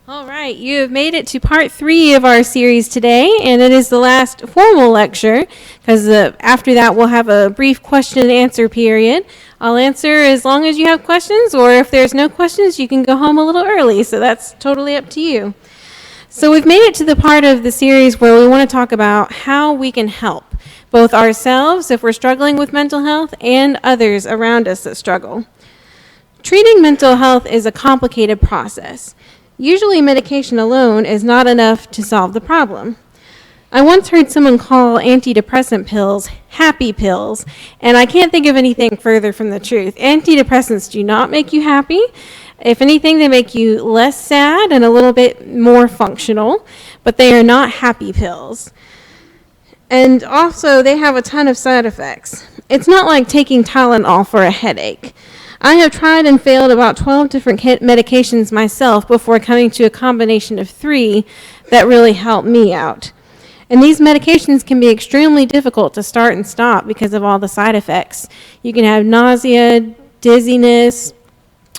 All right, you have made it to part 3 of our series today, and it is the last formal lecture, because after that we'll have a brief question and answer period. I'll answer as long as you have questions, or if there's no questions, you can go home a little early, so that's totally up to you. So we've made it to the part of the series where we want to talk about how we can help, both ourselves if we're struggling with mental health, and others around us that struggle. Treating mental health is a complicated process. Usually medication alone is not enough to solve the problem. I once heard someone call antidepressant pills happy pills, and I can't think of anything further from the truth. Antidepressants do not make you happy. If anything, they make you less sad and a little bit more functional, but they are not happy pills. And also, they have a ton of side effects. It's not like taking Tylenol for a headache. I have tried and failed about 12 different medications myself before coming to a combination of 3 that really helped me out. And these medications can be extremely difficult to start and stop because of all the side effects. You can have nausea, dizziness,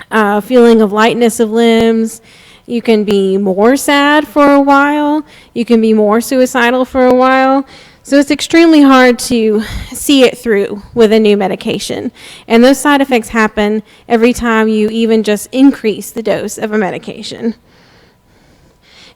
feeling of lightness of limbs. You can be more sad for a while. You can be more suicidal for a while. So it's extremely hard to see it through with a new medication. And those side effects happen every time you even just increase the dose of a medication.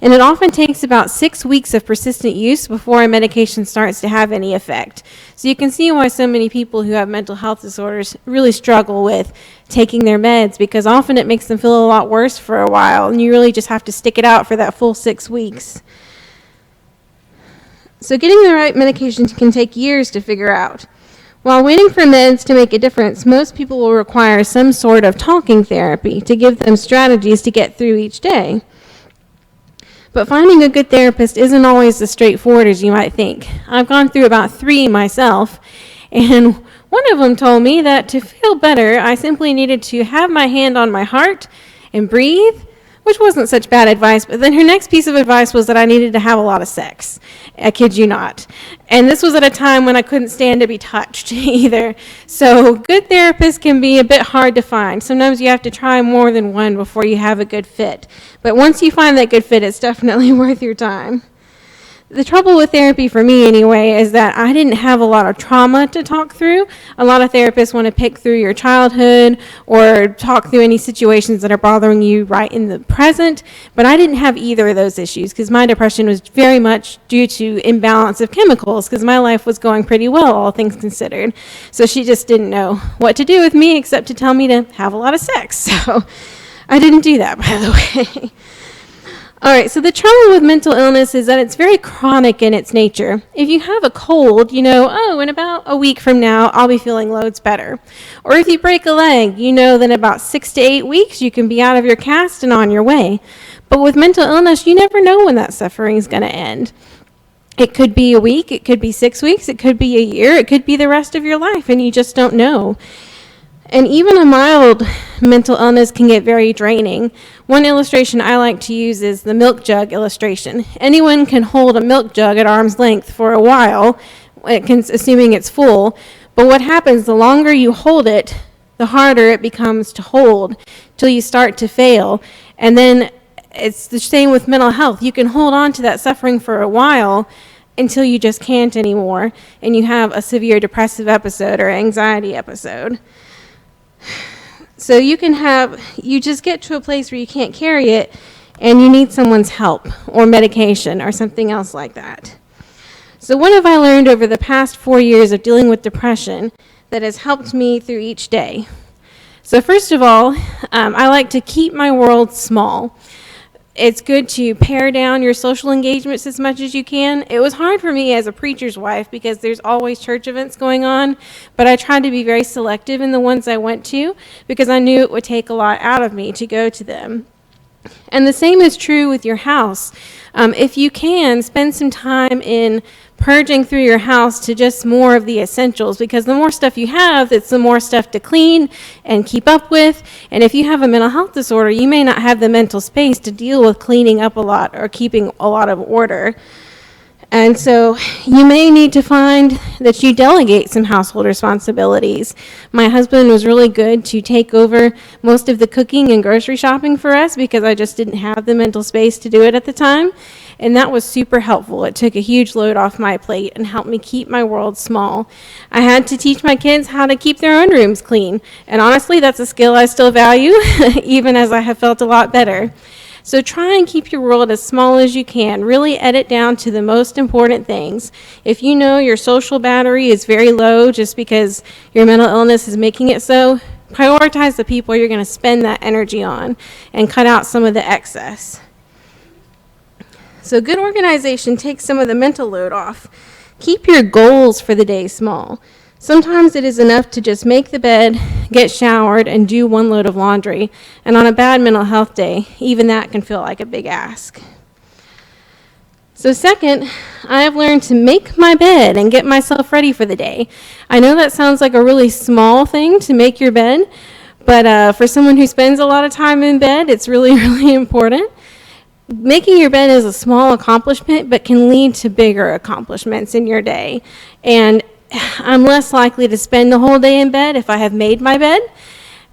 And it often takes about 6 weeks of persistent use before a medication starts to have any effect. So you can see why so many people who have mental health disorders really struggle with taking their meds, because often it makes them feel a lot worse for a while, and you really just have to stick it out for that full 6 weeks. So getting the right medication can take years to figure out. While waiting for meds to make a difference, most people will require some sort of talking therapy to give them strategies to get through each day. But finding a good therapist isn't always as straightforward as you might think. I've gone through about 3 myself, and one of them told me that to feel better, I simply needed to have my hand on my heart and breathe, which wasn't such bad advice. But then her next piece of advice was that I needed to have a lot of sex. I kid you not. And this was at a time when I couldn't stand to be touched either. So good therapists can be a bit hard to find. Sometimes you have to try more than one before you have a good fit. But once you find that good fit, it's definitely worth your time. The trouble with therapy for me anyway is that I didn't have a lot of trauma to talk through. A lot of therapists want to pick through your childhood or talk through any situations that are bothering you right in the present, but I didn't have either of those issues because my depression was very much due to imbalance of chemicals, because my life was going pretty well, all things considered. So she just didn't know what to do with me except to tell me to have a lot of sex. So I didn't do that, by the way. All right, so the trouble with mental illness is that it's very chronic in its nature. If you have a cold, you know, in about a week from now, I'll be feeling loads better. Or if you break a leg, you know that in about 6 to 8 weeks, you can be out of your cast and on your way. But with mental illness, you never know when that suffering is going to end. It could be a week, it could be 6 weeks, it could be a year, it could be the rest of your life, and you just don't know. And even a mild mental illness can get very draining. One illustration I like to use is the milk jug illustration. Anyone can hold a milk jug at arm's length for a while, assuming it's full. But what happens, the longer you hold it, the harder it becomes to hold till you start to fail. And then it's the same with mental health. You can hold on to that suffering for a while until you just can't anymore, and you have a severe depressive episode or anxiety episode. So you just get to a place where you can't carry it and you need someone's help or medication or something else like that. So what have I learned over the past 4 years of dealing with depression that has helped me through each day? So first of all, I like to keep my world small. It's good to pare down your social engagements as much as you can. It was hard for me as a preacher's wife because there's always church events going on, but I tried to be very selective in the ones I went to because I knew it would take a lot out of me to go to them. And the same is true with your house. If you can, spend some time in purging through your house to just more of the essentials, because the more stuff you have, it's the more stuff to clean and keep up with. And if you have a mental health disorder, you may not have the mental space to deal with cleaning up a lot or keeping a lot of order. And so you may need to find that you delegate some household responsibilities. My husband was really good to take over most of the cooking and grocery shopping for us because I just didn't have the mental space to do it at the time. And that was super helpful. It took a huge load off my plate and helped me keep my world small. I had to teach my kids how to keep their own rooms clean. And honestly, that's a skill I still value, even as I have felt a lot better. So try and keep your world as small as you can. Really edit down to the most important things. If you know your social battery is very low just because your mental illness is making it so, prioritize the people you're going to spend that energy on and cut out some of the excess. So good organization takes some of the mental load off. Keep your goals for the day small. Sometimes it is enough to just make the bed, get showered, and do one load of laundry. And on a bad mental health day, even that can feel like a big ask. So second, I have learned to make my bed and get myself ready for the day. I know that sounds like a really small thing to make your bed, but for someone who spends a lot of time in bed, it's really, really important. Making your bed is a small accomplishment, but can lead to bigger accomplishments in your day. And I'm less likely to spend the whole day in bed if I have made my bed.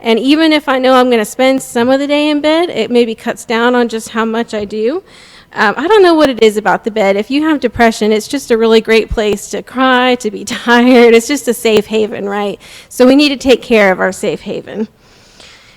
And even if I know I'm going to spend some of the day in bed, it maybe cuts down on just how much I do. I don't know what it is about the bed. If you have depression, it's just a really great place to cry, to be tired. It's just a safe haven, right? So we need to take care of our safe haven.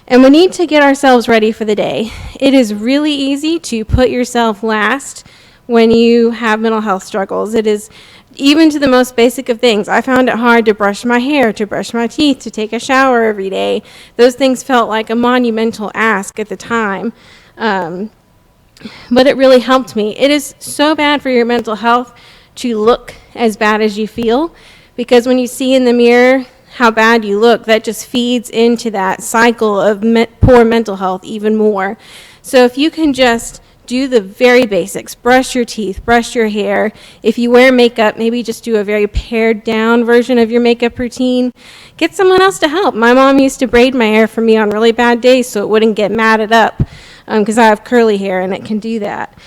And we need to get ourselves ready for the day. It is really easy to put yourself last when you have mental health struggles. It is even to the most basic of things. I found it hard to brush my hair, to brush my teeth, to take a shower every day. Those things felt like a monumental ask at the time, but it really helped me. It is so bad for your mental health to look as bad as you feel, because when you see in the mirror how bad you look, that just feeds into that cycle of poor mental health even more. So if you can just do the very basics, brush your teeth, brush your hair. If you wear makeup, maybe just do a very pared down version of your makeup routine. Get someone else to help. My mom used to braid my hair for me on really bad days so it wouldn't get matted up, because I have curly hair and it can do that.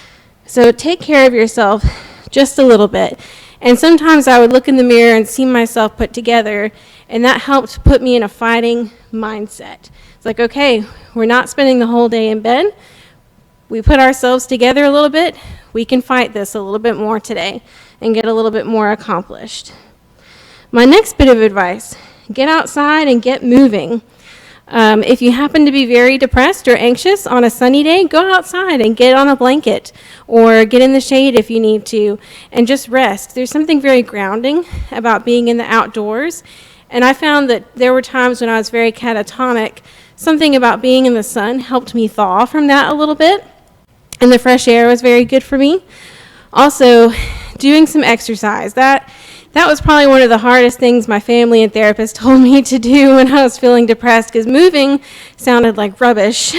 So take care of yourself just a little bit. And sometimes I would look in the mirror and see myself put together, and that helped put me in a fighting mindset. It's like, okay, we're not spending the whole day in bed. We put ourselves together a little bit. We can fight this a little bit more today and get a little bit more accomplished. My next bit of advice, get outside and get moving. If you happen to be very depressed or anxious on a sunny day, go outside and get on a blanket or get in the shade if you need to and just rest. There's something very grounding about being in the outdoors. And I found that there were times when I was very catatonic, something about being in the sun helped me thaw from that a little bit. And the fresh air was very good for me. Also, doing some exercise. That was probably one of the hardest things my family and therapist told me to do when I was feeling depressed, because moving sounded like rubbish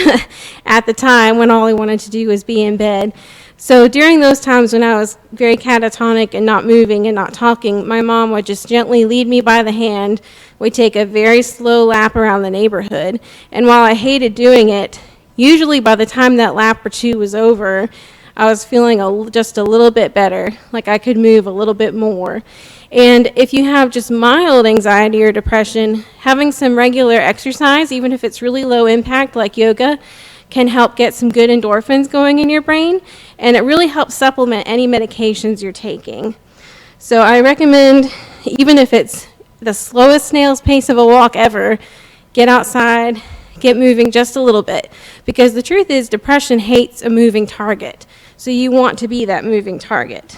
at the time when all I wanted to do was be in bed. So during those times when I was very catatonic and not moving and not talking, my mom would just gently lead me by the hand. We'd take a very slow lap around the neighborhood. And while I hated doing it, usually by the time that lap or two was over, I was feeling just a little bit better, like I could move a little bit more. And if you have just mild anxiety or depression, having some regular exercise, even if it's really low impact like yoga, can help get some good endorphins going in your brain, and it really helps supplement any medications you're taking. So I recommend, even if it's the slowest snail's pace of a walk ever, get outside, get moving just a little bit, because the truth is depression hates a moving target. So you want to be that moving target.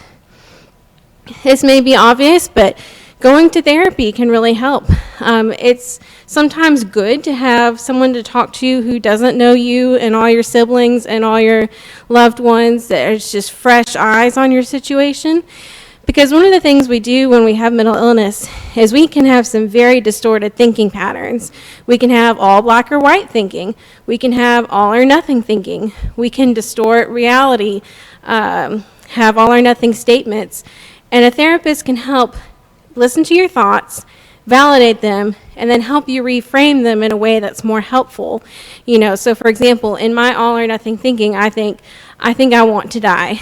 This may be obvious, but going to therapy can really help. It's sometimes good to have someone to talk to who doesn't know you and all your siblings and all your loved ones, that is just fresh eyes on your situation. Because one of the things we do when we have mental illness is we can have some very distorted thinking patterns. We can have all black or white thinking. We can have all or nothing thinking. We can distort reality, have all or nothing statements. And a therapist can help listen to your thoughts, validate them, and then help you reframe them in a way that's more helpful. So for example, in my all or nothing thinking, I think I want to die.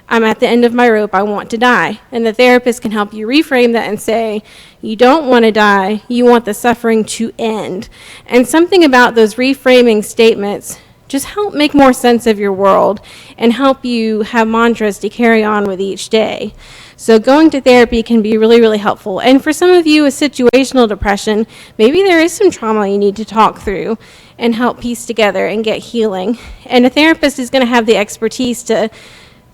I'm at the end of my rope, I want to die. And the therapist can help you reframe that and say, you don't want to die, you want the suffering to end. And something about those reframing statements just help make more sense of your world and help you have mantras to carry on with each day. So going to therapy can be really, really helpful. And for some of you with situational depression, maybe there is some trauma you need to talk through and help piece together and get healing. And a therapist is going to have the expertise to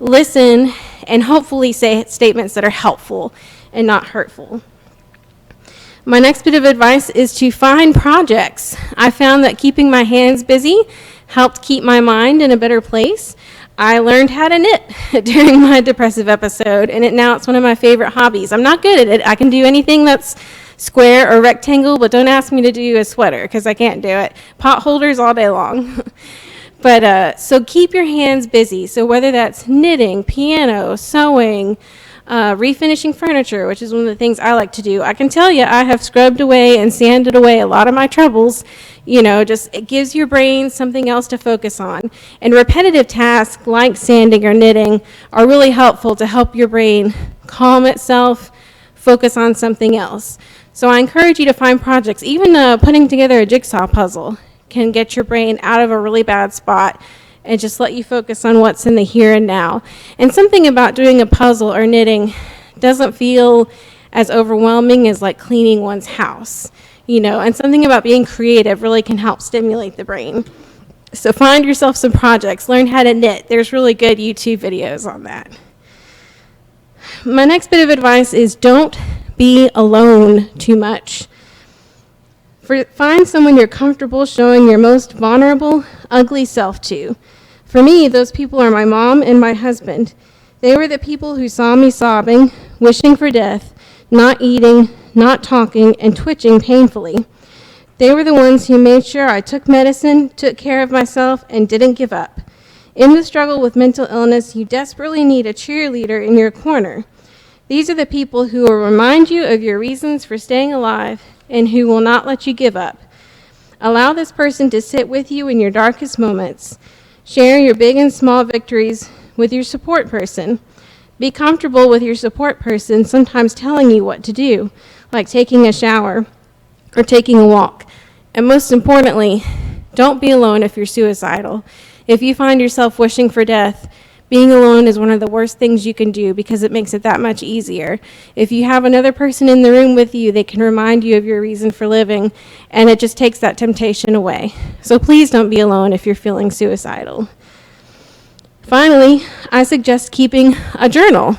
listen and hopefully say statements that are helpful and not hurtful. My next bit of advice is to find projects. I found that keeping my hands busy helped keep my mind in a better place. I learned how to knit during my depressive episode, and now it's one of my favorite hobbies. I'm not good at it. I can do anything that's square or rectangle, but don't ask me to do a sweater because I can't do it. Pot holders all day long. But so keep your hands busy. So whether that's knitting, piano, sewing, refinishing furniture, which is one of the things I like to do. I can tell you I have scrubbed away and sanded away a lot of my troubles. Just it gives your brain something else to focus on. And repetitive tasks like sanding or knitting are really helpful to help your brain calm itself, focus on something else. So I encourage you to find projects. Even putting together a jigsaw puzzle can get your brain out of a really bad spot and just let you focus on what's in the here and now. And something about doing a puzzle or knitting doesn't feel as overwhelming as like cleaning one's house, and something about being creative really can help stimulate the brain. So find yourself some projects, learn how to knit. There's really good YouTube videos on that. My next bit of advice is don't be alone too much. Find someone you're comfortable showing your most vulnerable, ugly self to. For me, those people are my mom and my husband. They were the people who saw me sobbing, wishing for death, not eating, not talking, and twitching painfully. They were the ones who made sure I took medicine, took care of myself, and didn't give up. In the struggle with mental illness, you desperately need a cheerleader in your corner. These are the people who will remind you of your reasons for staying alive and who will not let you give up. Allow this person to sit with you in your darkest moments. Share your big and small victories with your support person. Be comfortable with your support person sometimes telling you what to do, like taking a shower or taking a walk. And most importantly, don't be alone if you're suicidal. If you find yourself wishing for death, being alone is one of the worst things you can do because it makes it that much easier. If you have another person in the room with you, they can remind you of your reason for living, and it just takes that temptation away. So please don't be alone if you're feeling suicidal. Finally, I suggest keeping a journal.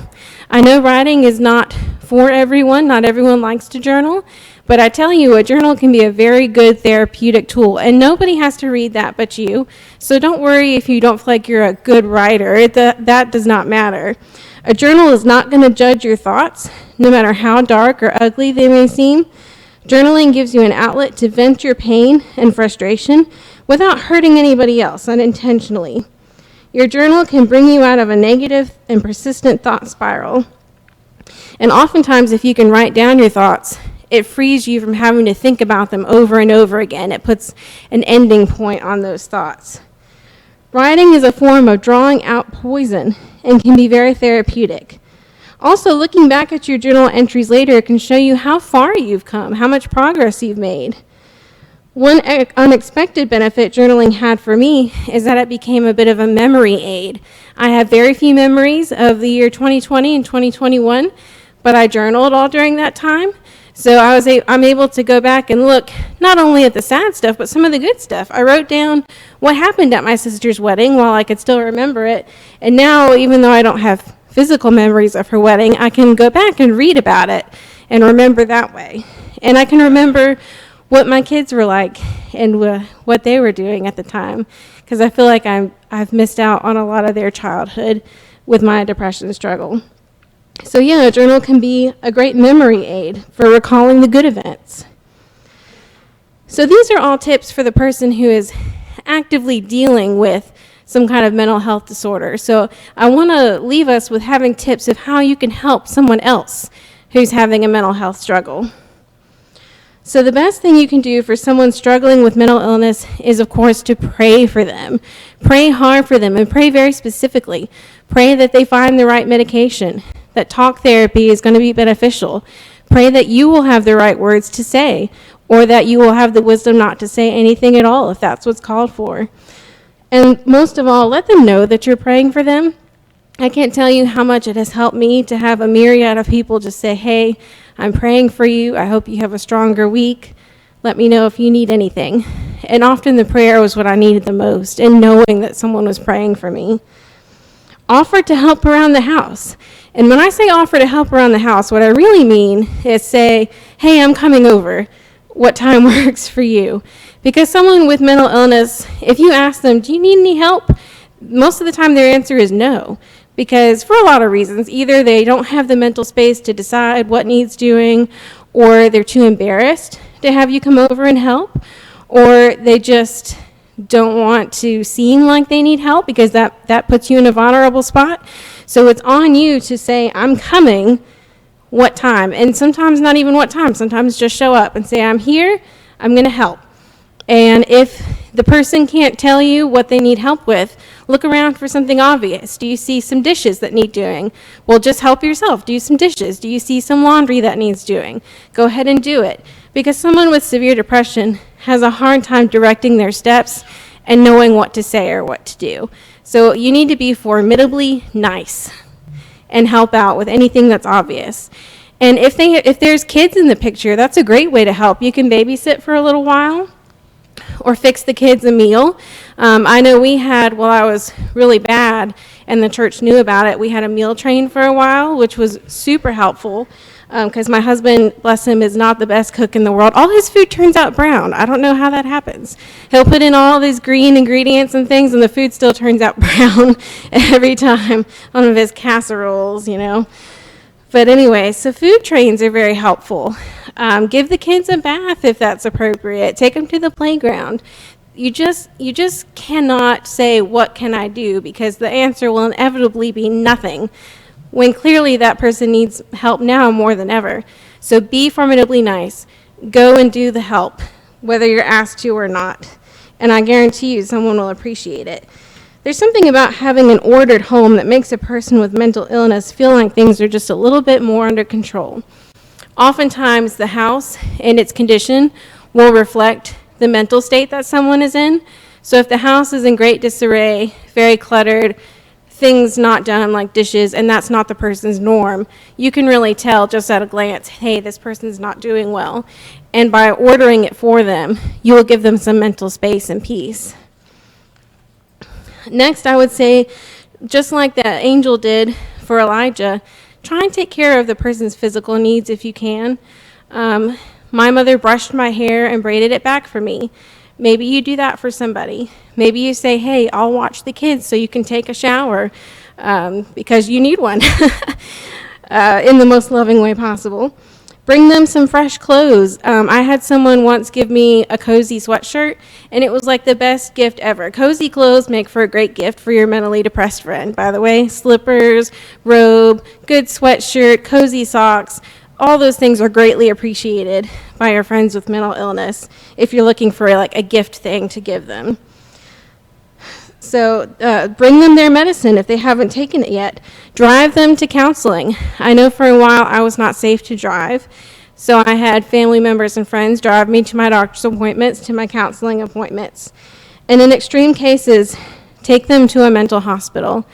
I know writing is not for everyone. Not everyone likes to journal. But I tell you, a journal can be a very good therapeutic tool, and nobody has to read that but you. So don't worry if you don't feel like you're a good writer. That does not matter. A journal is not going to judge your thoughts, no matter how dark or ugly they may seem. Journaling gives you an outlet to vent your pain and frustration without hurting anybody else unintentionally. Your journal can bring you out of a negative and persistent thought spiral. And oftentimes, if you can write down your thoughts, it frees you from having to think about them over and over again. It puts an ending point on those thoughts. Writing is a form of drawing out poison and can be very therapeutic. Also, looking back at your journal entries later can show you how far you've come, how much progress you've made. One unexpected benefit journaling had for me is that it became a bit of a memory aid. I have very few memories of the year 2020 and 2021, but I journaled all during that time. So I'm able to go back and look not only at the sad stuff, but some of the good stuff. I wrote down what happened at my sister's wedding while I could still remember it. And now, even though I don't have physical memories of her wedding, I can go back and read about it and remember that way. And I can remember what my kids were like and what they were doing at the time, because I feel like I've missed out on a lot of their childhood with my depression struggle. So yeah, a journal can be a great memory aid for recalling the good events. So these are all tips for the person who is actively dealing with some kind of mental health disorder. So I want to leave us with having tips of how you can help someone else who's having a mental health struggle. So the best thing you can do for someone struggling with mental illness is, of course, to pray for them. Pray hard for them and pray very specifically. Pray that they find the right medication, that talk therapy is going to be beneficial. Pray that you will have the right words to say, or that you will have the wisdom not to say anything at all if that's what's called for. And most of all, let them know that you're praying for them. I can't tell you how much it has helped me to have a myriad of people just say, hey, I'm praying for you. I hope you have a stronger week. Let me know if you need anything. And often the prayer was what I needed the most, and knowing that someone was praying for me. Offer to help around the house. And when I say offer to help around the house, what I really mean is say, hey, I'm coming over. What time works for you? Because someone with mental illness, if you ask them, do you need any help? Most of the time their answer is no. Because for a lot of reasons, either they don't have the mental space to decide what needs doing, or they're too embarrassed to have you come over and help, or they just don't want to seem like they need help because that puts you in a vulnerable spot. So it's on you to say, I'm coming, what time? And sometimes not even what time. Sometimes just show up and say, I'm here, I'm going to help. And if the person can't tell you what they need help with, look around for something obvious. Do you see some dishes that need doing? Well, just help yourself. Do some dishes. Do you see some laundry that needs doing? Go ahead and do it. Because someone with severe depression has a hard time directing their steps and knowing what to say or what to do. So you need to be formidably nice and help out with anything that's obvious. And if there's kids in the picture, that's a great way to help. You can babysit for a little while, or fix the kids a meal. I know we had, while I was really bad and the church knew about it, we had a meal train for a while, which was super helpful because my husband, bless him, is not the best cook in the world. All his food turns out brown. I don't know how that happens. He'll put in all these green ingredients and things, and the food still turns out brown every time. One of his casseroles, you know. But anyway, so food trains are very helpful. Give the kids a bath if that's appropriate. Take them to the playground. You just cannot say, what can I do? Because the answer will inevitably be nothing, when clearly that person needs help now more than ever. So be formidably nice. Go and do the help, whether you're asked to or not. And I guarantee you someone will appreciate it. There's something about having an ordered home that makes a person with mental illness feel like things are just a little bit more under control. Oftentimes, the house and its condition will reflect the mental state that someone is in. So if the house is in great disarray, very cluttered, things not done like dishes, and that's not the person's norm, you can really tell just at a glance, hey, this person's not doing well. And by ordering it for them, you will give them some mental space and peace. Next, I would say, just like the angel did for Elijah, try and take care of the person's physical needs if you can. My mother brushed my hair and braided it back for me. Maybe you do that for somebody. Maybe you say, hey, I'll watch the kids so you can take a shower because you need one in the most loving way possible. Bring them some fresh clothes. I had someone once give me a cozy sweatshirt, and it was like the best gift ever. Cozy clothes make for a great gift for your mentally depressed friend, by the way. Slippers, robe, good sweatshirt, cozy socks. All those things are greatly appreciated by your friends with mental illness if you're looking for like a gift thing to give them. So bring them their medicine if they haven't taken it yet. Drive them to counseling. I know for a while I was not safe to drive, so I had family members and friends drive me to my doctor's appointments, to my counseling appointments. And in extreme cases, take them to a mental hospital.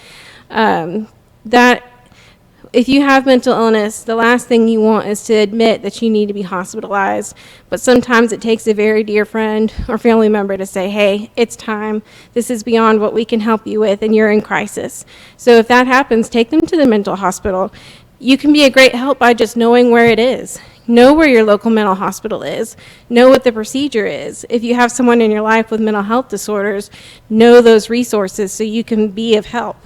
If you have mental illness, the last thing you want is to admit that you need to be hospitalized. But sometimes it takes a very dear friend or family member to say, hey, it's time. This is beyond what we can help you with, and you're in crisis. So if that happens, take them to the mental hospital. You can be a great help by just knowing where it is. Know where your local mental hospital is. Know what the procedure is. If you have someone in your life with mental health disorders, know those resources so you can be of help.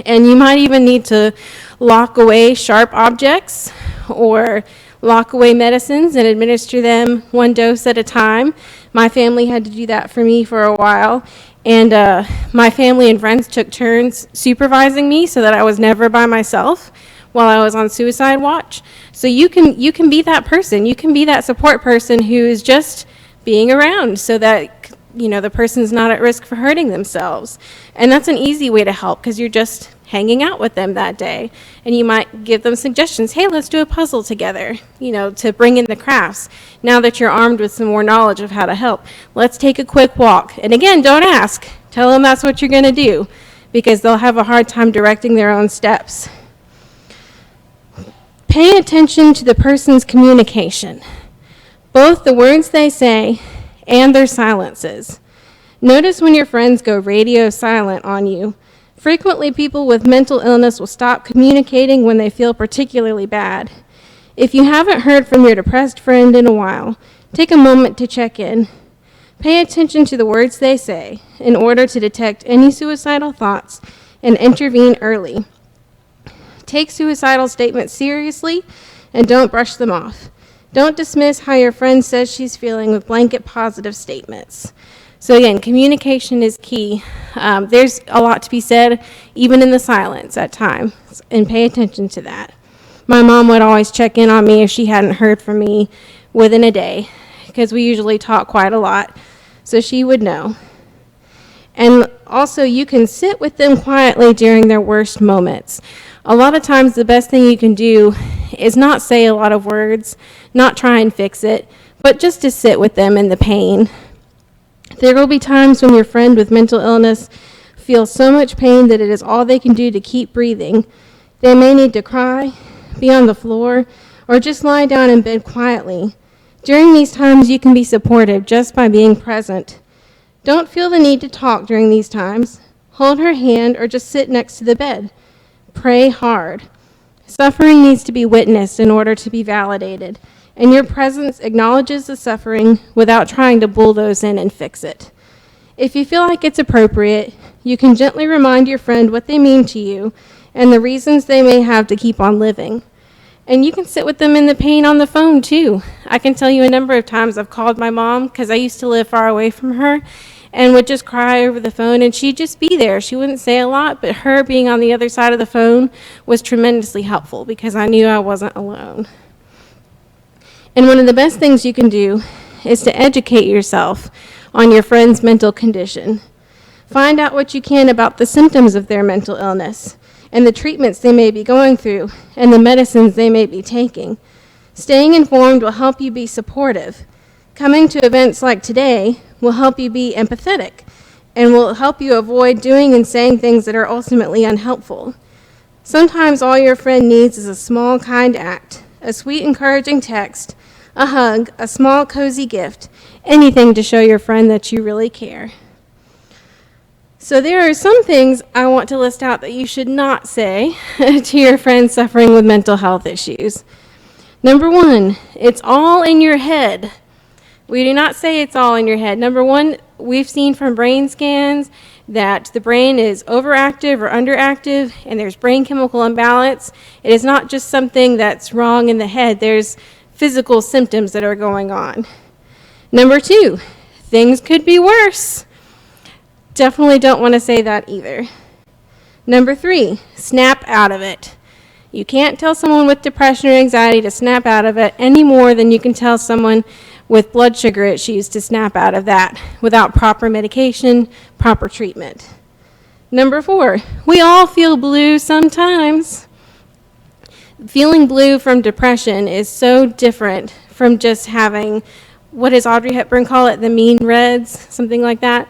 And you might even need to lock away sharp objects or lock away medicines and administer them one dose at a time. My family had to do that for me for a while. And my family and friends took turns supervising me so that I was never by myself while I was on suicide watch. So you can be that person. You can be that support person who is just being around so that, the person's not at risk for hurting themselves. And that's an easy way to help because you're just hanging out with them that day. And you might give them suggestions. Hey, let's do a puzzle together, to bring in the crafts. Now that you're armed with some more knowledge of how to help, let's take a quick walk. And again, don't ask. Tell them that's what you're going to do because they'll have a hard time directing their own steps. Pay attention to the person's communication, both the words they say and their silences. Notice when your friends go radio silent on you. Frequently, people with mental illness will stop communicating when they feel particularly bad. If you haven't heard from your depressed friend in a while, take a moment to check in. Pay attention to the words they say in order to detect any suicidal thoughts and intervene early. Take suicidal statements seriously and don't brush them off. Don't dismiss how your friend says she's feeling with blanket positive statements. So again, communication is key. There's a lot to be said, even in the silence at times, and pay attention to that. My mom would always check in on me if she hadn't heard from me within a day, because we usually talk quite a lot, so she would know. And also, you can sit with them quietly during their worst moments. A lot of times, the best thing you can do is not say a lot of words, not try and fix it, but just to sit with them in the pain. There will be times when your friend with mental illness feels so much pain that it is all they can do to keep breathing. They may need to cry, be on the floor, or just lie down in bed quietly. During these times, you can be supportive just by being present. Don't feel the need to talk during these times. Hold her hand or just sit next to the bed. Pray hard. Suffering needs to be witnessed in order to be validated, and your presence acknowledges the suffering without trying to bulldoze in and fix it. If you feel like it's appropriate, you can gently remind your friend what they mean to you and the reasons they may have to keep on living. And you can sit with them in the pain on the phone, too. I can tell you a number of times I've called my mom, because I used to live far away from her, and would just cry over the phone, and she'd just be there. She wouldn't say a lot, but her being on the other side of the phone was tremendously helpful, because I knew I wasn't alone. And one of the best things you can do is to educate yourself on your friend's mental condition. Find out what you can about the symptoms of their mental illness and the treatments they may be going through and the medicines they may be taking. Staying informed will help you be supportive. Coming to events like today will help you be empathetic and will help you avoid doing and saying things that are ultimately unhelpful. Sometimes all your friend needs is a small, kind act, a sweet, encouraging text, a hug, a small, cozy gift, anything to show your friend that you really care. So there are some things I want to list out that you should not say to your friend suffering with mental health issues. Number 1, it's all in your head. We do not say it's all in your head. Number 1, we've seen from brain scans that the brain is overactive or underactive, and there's brain chemical imbalance. It is not just something that's wrong in the head. There's physical symptoms that are going on. Number 2, things could be worse. Definitely don't want to say that either. Number 3, snap out of it. You can't tell someone with depression or anxiety to snap out of it any more than you can tell someone with blood sugar issues to snap out of that without proper medication, proper treatment. Number 4, we all feel blue sometimes. Feeling blue from depression is so different from just having, what does Audrey Hepburn call it, the mean reds, something like that.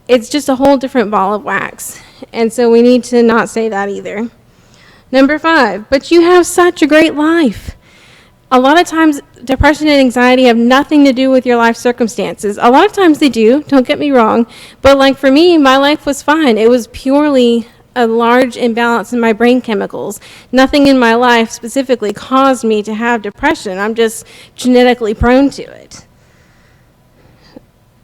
It's just a whole different ball of wax, and so we need to not say that either. Number 5, but you have such a great life. A lot of times, depression and anxiety have nothing to do with your life circumstances. A lot of times they do, don't get me wrong, but like for me, my life was fine. It was purely a large imbalance in my brain chemicals. Nothing in my life specifically caused me to have depression. I'm just genetically prone to it.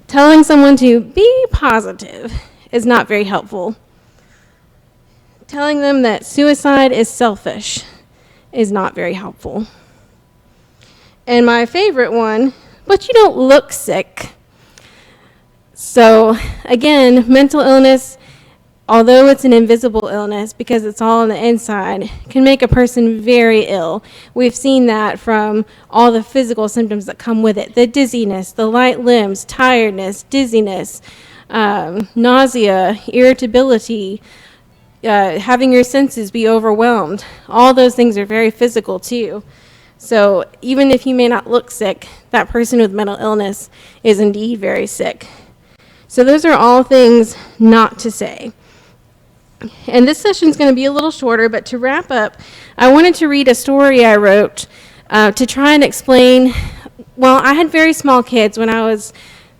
Telling someone to be positive is not very helpful. Telling them that suicide is selfish is not very helpful. And my favorite one, but you don't look sick. So again, mental illness although it's an invisible illness because it's all on the inside, can make a person very ill. We've seen that from all the physical symptoms that come with it: the dizziness, the light limbs, tiredness, dizziness, nausea, irritability, having your senses be overwhelmed. All those things are very physical too. So even if you may not look sick, that person with mental illness is indeed very sick. So those are all things not to say. And this session is going to be a little shorter, but to wrap up, I wanted to read a story I wrote to try and explain. Well, I had very small kids when I was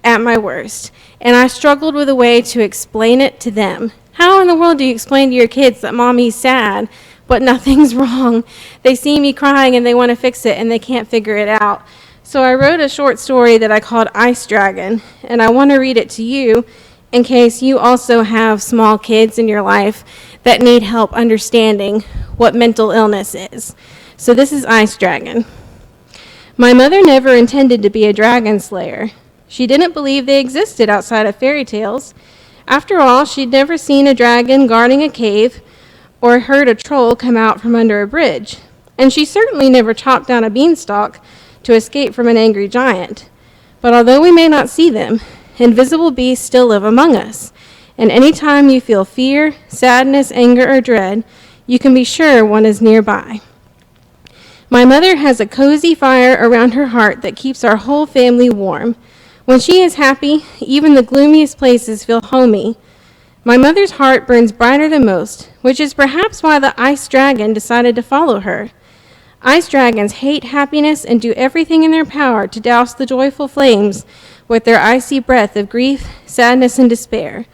at my worst, and I struggled with a way to explain it to them. How in the world do you explain to your kids that mommy's sad, but nothing's wrong? They see me crying and they want to fix it, and they can't figure it out. So I wrote a short story that I called Ice Dragon, and I want to read it to you in case you also have small kids in your life that need help understanding what mental illness is. So this is Ice Dragon. My mother never intended to be a dragon slayer. She didn't believe they existed outside of fairy tales. After all, she'd never seen a dragon guarding a cave or heard a troll come out from under a bridge. And she certainly never chopped down a beanstalk to escape from an angry giant. But although we may not see them, invisible beasts still live among us. And any time you feel fear, sadness, anger, or dread, you can be sure one is nearby. My mother has a cozy fire around her heart that keeps our whole family warm. When she is happy, even the gloomiest places feel homey. My mother's heart burns brighter than most, which is perhaps why the ice dragon decided to follow her. Ice dragons hate happiness and do everything in their power to douse the joyful flames with their icy breath of grief, sadness, and despair.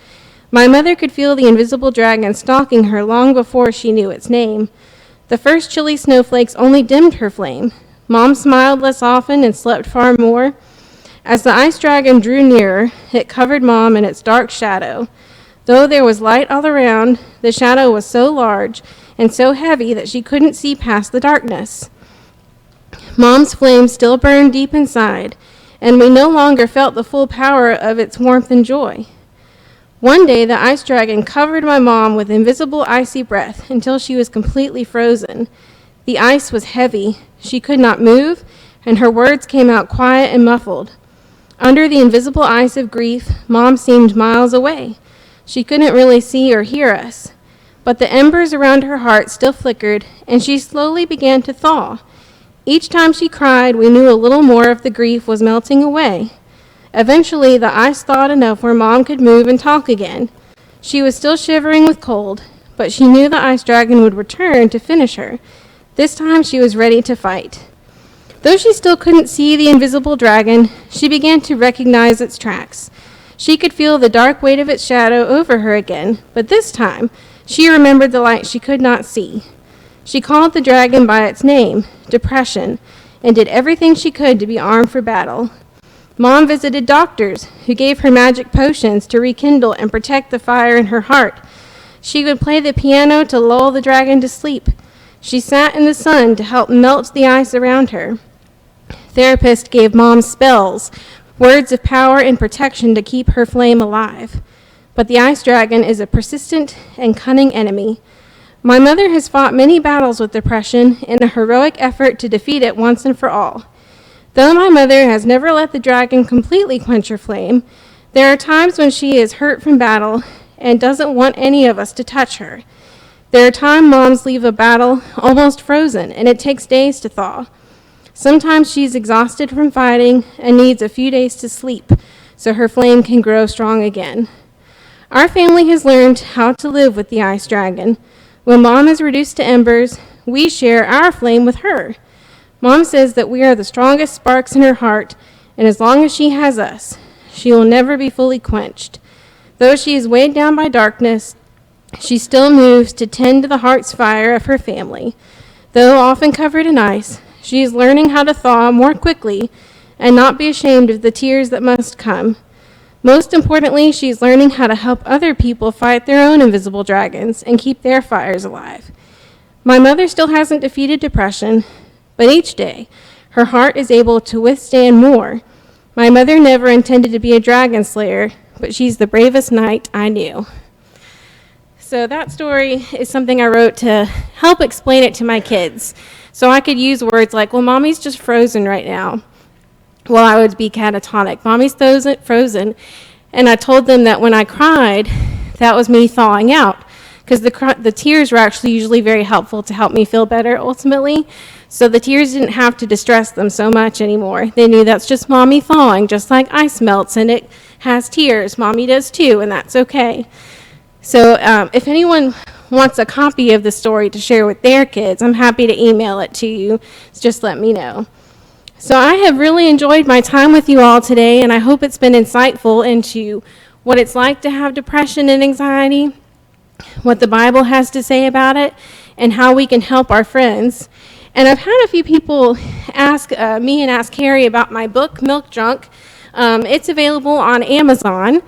My mother could feel the invisible dragon stalking her long before she knew its name. The first chilly snowflakes only dimmed her flame. Mom smiled less often and slept far more. As the ice dragon drew nearer, it covered Mom in its dark shadow. Though there was light all around, the shadow was so large and so heavy that she couldn't see past the darkness. Mom's flame still burned deep inside, and we no longer felt the full power of its warmth and joy. One day, the ice dragon covered my mom with invisible icy breath until she was completely frozen. The ice was heavy. She could not move, and her words came out quiet and muffled. Under the invisible ice of grief, Mom seemed miles away. She couldn't really see or hear us. But the embers around her heart still flickered, and she slowly began to thaw. Each time she cried, we knew a little more of the grief was melting away. Eventually, the ice thawed enough where Mom could move and talk again. She was still shivering with cold, but she knew the ice dragon would return to finish her. This time she was ready to fight. Though she still couldn't see the invisible dragon, she began to recognize its tracks. She could feel the dark weight of its shadow over her again, but this time she remembered the light she could not see. She called the dragon by its name, Depression, and did everything she could to be armed for battle. Mom visited doctors who gave her magic potions to rekindle and protect the fire in her heart. She would play the piano to lull the dragon to sleep. She sat in the sun to help melt the ice around her. Therapists gave Mom spells, words of power and protection to keep her flame alive. But the ice dragon is a persistent and cunning enemy. My mother has fought many battles with depression in a heroic effort to defeat it once and for all. Though my mother has never let the dragon completely quench her flame, there are times when she is hurt from battle and doesn't want any of us to touch her. There are times moms leave a battle almost frozen, and it takes days to thaw. Sometimes she's exhausted from fighting and needs a few days to sleep so her flame can grow strong again. Our family has learned how to live with the ice dragon. When Mom is reduced to embers, we share our flame with her. Mom says that we are the strongest sparks in her heart, and as long as she has us, she will never be fully quenched. Though she is weighed down by darkness, she still moves to tend to the heart's fire of her family. Though often covered in ice, she is learning how to thaw more quickly and not be ashamed of the tears that must come. Most importantly, she is learning how to help other people fight their own invisible dragons and keep their fires alive. My mother still hasn't defeated depression, but each day, her heart is able to withstand more. My mother never intended to be a dragon slayer, but she's the bravest knight I knew. So that story is something I wrote to help explain it to my kids. So I could use words like, well, mommy's just frozen right now. Well, I would be catatonic. Mommy's frozen. And I told them that when I cried, that was me thawing out. Because the tears were actually usually very helpful to help me feel better ultimately. So the tears didn't have to distress them so much anymore. They knew that's just mommy thawing, just like ice melts and it has tears. Mommy does too, and that's okay. So if anyone wants a copy of the story to share with their kids, I'm happy to email it to you. Just let me know. So I have really enjoyed my time with you all today, and I hope it's been insightful into what it's like to have depression and anxiety, what the Bible has to say about it, and how we can help our friends. And I've had a few people ask me and ask Carrie about my book, Milk Drunk. It's available on Amazon.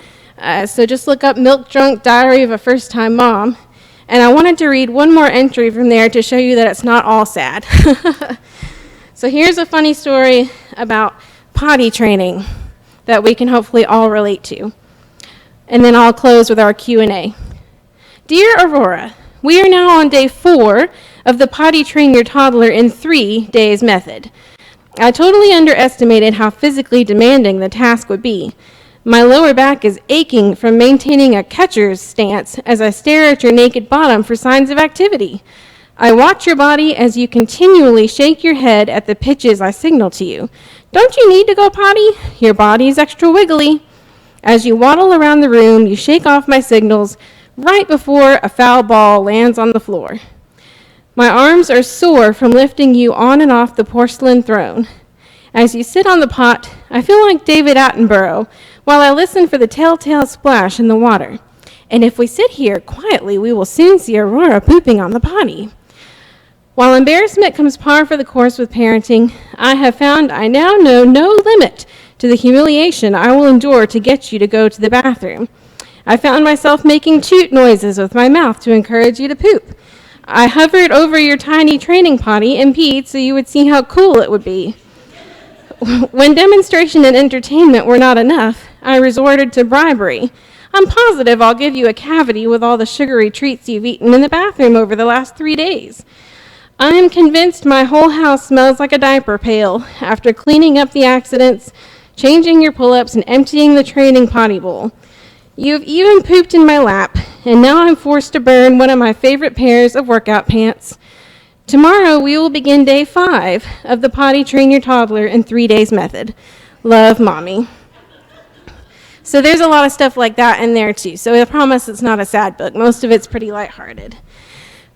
So just look up Milk Drunk Diary of a First-Time Mom. And I wanted to read one more entry from there to show you that it's not all sad. So here's a funny story about potty training that we can hopefully all relate to. And then I'll close with our Q&A. Dear Aurora, we are now on day 4 of the Potty Train Your Toddler in 3 Days method. I totally underestimated how physically demanding the task would be. My lower back is aching from maintaining a catcher's stance as I stare at your naked bottom for signs of activity. I watch your body as you continually shake your head at the pitches I signal to you. Don't you need to go potty? Your body is extra wiggly. As you waddle around the room, you shake off my signals right before a foul ball lands on the floor. My arms are sore from lifting you on and off the porcelain throne. As you sit on the pot, I feel like David Attenborough while I listen for the telltale splash in the water. And if we sit here quietly, we will soon see Aurora pooping on the potty. While embarrassment comes par for the course with parenting, I have found I now know no limit to the humiliation I will endure to get you to go to the bathroom. I found myself making toot noises with my mouth to encourage you to poop. I hovered over your tiny training potty and peed so you would see how cool it would be. When demonstration and entertainment were not enough, I resorted to bribery. I'm positive I'll give you a cavity with all the sugary treats you've eaten in the bathroom over the last 3 days. I am convinced my whole house smells like a diaper pail after cleaning up the accidents, changing your pull-ups, and emptying the training potty bowl. You've even pooped in my lap, and now I'm forced to burn one of my favorite pairs of workout pants. Tomorrow we will begin day 5 of the Potty Train Your Toddler in 3 Days method. Love, Mommy. So there's a lot of stuff like that in there too. So I promise it's not a sad book. Most of it's pretty lighthearted.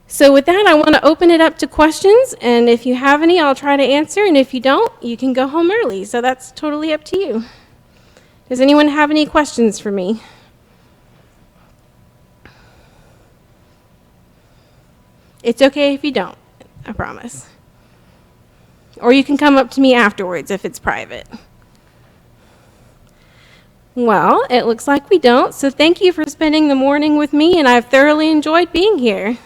So with that, I want to open it up to questions, and if you have any, I'll try to answer, and if you don't, you can go home early. So that's totally up to you. Does anyone have any questions for me? It's okay if you don't, I promise. Or you can come up to me afterwards if it's private. Well, it looks like we don't, so thank you for spending the morning with me, and I've thoroughly enjoyed being here.